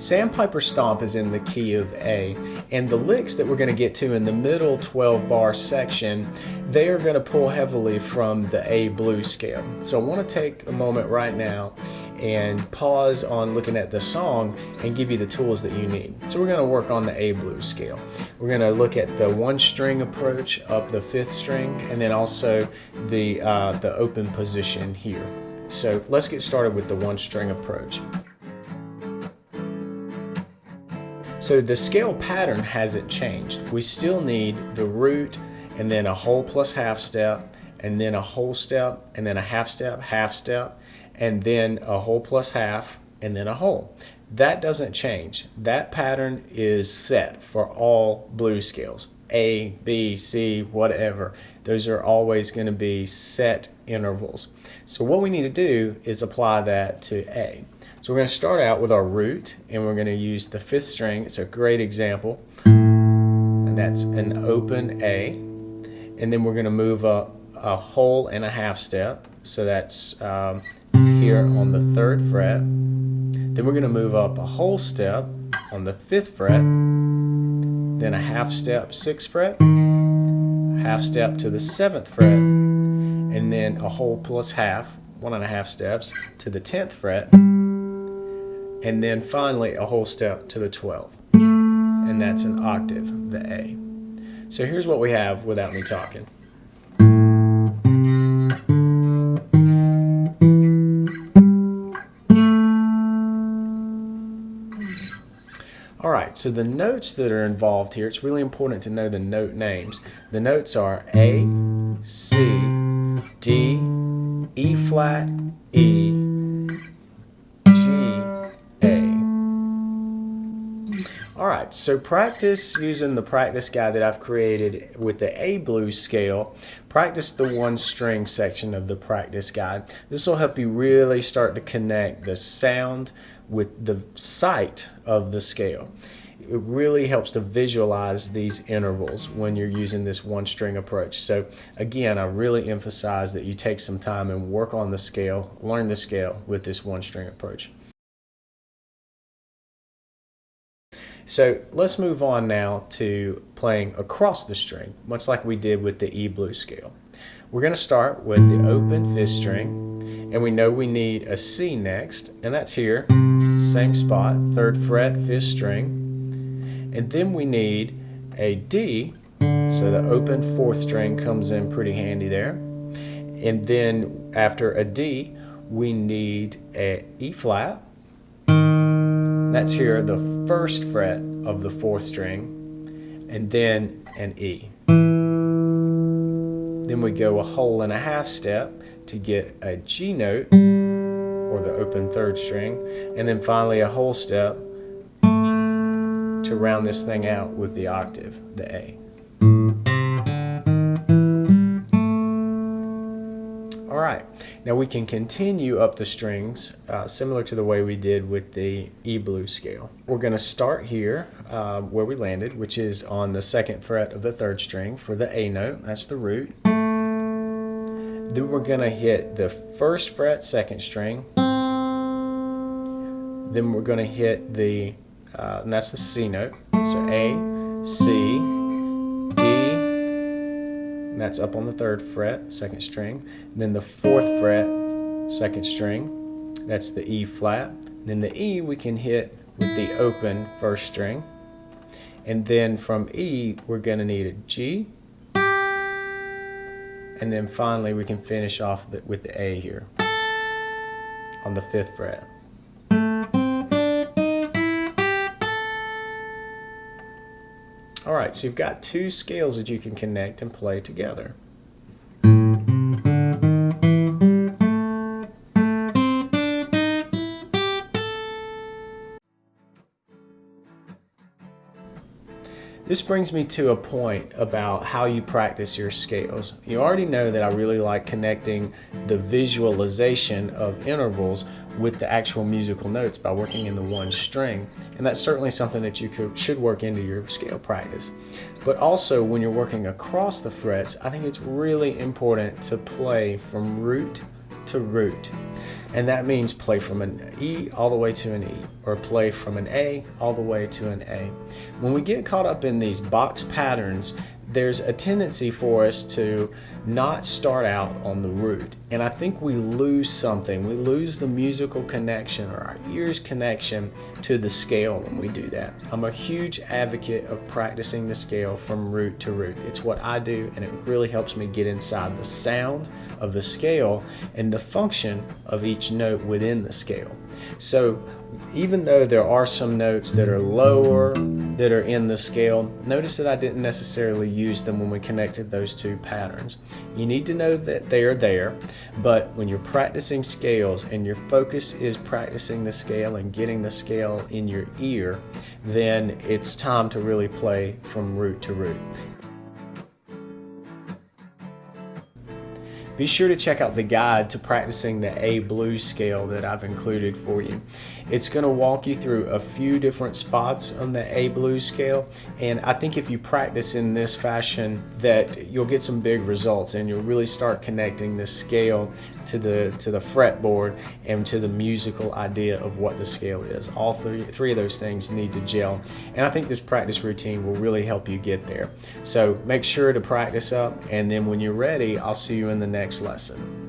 Sandpiper Stomp is in the key of A, and the licks that we're going to get to in the middle 12-bar section, they are going to pull heavily from the A blues scale. So I want to take a moment right now and pause on looking at the song and give you the tools that you need. So we're going to work on the A blues scale. We're going to look at the one string approach up the 5th string, and then also the open position here. So let's get started with the one string approach. So the scale pattern hasn't changed. We still need the root, and then a whole plus half step, and then a whole step, and then a half step, and then a whole plus half, and then a whole. That doesn't change. That pattern is set for all blues scales. A, B, C, whatever. Those are always going to be set intervals. So what we need to do is apply that to A. So we're going to start out with our root, and we're going to use the 5th string. It's a great example, and that's an open A. And then we're going to move up a whole and a half step, so that's here on the 3rd fret. Then we're going to move up a whole step on the 5th fret, then a half step 6th fret, half step to the 7th fret, and then a whole plus half, 1.5 steps to the 10th fret, and then finally a whole step to the 12th, and that's an octave, the A. So here's what we have without me talking. Alright, so the notes that are involved here, it's really important to know the note names. The notes are A, C, D, E flat, E, G, A. Alright, so practice using the practice guide that I've created with the A blues scale. Practice the one string section of the practice guide. This will help you really start to connect the sound with the sight of the scale. It really helps to visualize these intervals when you're using this one string approach. So again, I really emphasize that you take some time and work on the scale, learn the scale with this one string approach. So let's move on now to playing across the string, much like we did with the E blues scale. We're going to start with the open 5th string, and we know we need a C next, and that's here, same spot, 3rd fret, 5th string. And then we need a D, so the open 4th string comes in pretty handy there. And then after a D, we need a E flat. That's here, the 1st fret of the 4th string, and then an E. Then we go a whole and a half step to get a G note, or the open 3rd string, and then finally a whole step to round this thing out with the octave, the A. Alright, now we can continue up the strings similar to the way we did with the E blues scale. We're going to start here where we landed, which is on the 2nd fret of the 3rd string for the A note, that's the root. Then we're going to hit the 1st fret, 2nd string. Then we're going to hit the, and that's the C note. So A, C, D, and that's up on the 3rd fret, 2nd string. And then the 4th fret, 2nd string, that's the E flat. Then the E we can hit with the open 1st string. And then from E we're going to need a G. And then finally we can finish off with the A here on the 5th fret. Alright, so you've got two scales that you can connect and play together. This brings me to a point about how you practice your scales. You already know that I really like connecting the visualization of intervals with the actual musical notes by working in the one string, and that's certainly something that you should work into your scale practice. But also when you're working across the frets, I think it's really important to play from root to root. And that means play from an E all the way to an E, or play from an A all the way to an A. When we get caught up in these box patterns, there's a tendency for us to not start out on the root. And I think we lose something. We lose the musical connection, or our ear's connection to the scale when we do that. I'm a huge advocate of practicing the scale from root to root. It's what I do, and it really helps me get inside the sound of the scale and the function of each note within the scale. So even though there are some notes that are lower that are in the scale, notice that I didn't necessarily use them when we connected those two patterns. You need to know that they are there, but when you're practicing scales and your focus is practicing the scale and getting the scale in your ear, then it's time to really play from root to root. Be sure to check out the guide to practicing the A blues scale that I've included for you. It's going to walk you through a few different spots on the A blues scale, and I think if you practice in this fashion that you'll get some big results, and you'll really start connecting the scale to the fretboard and to the musical idea of what the scale is. All three of those things need to gel, and I think this practice routine will really help you get there. So make sure to practice up, and then when you're ready, I'll see you in the next lesson.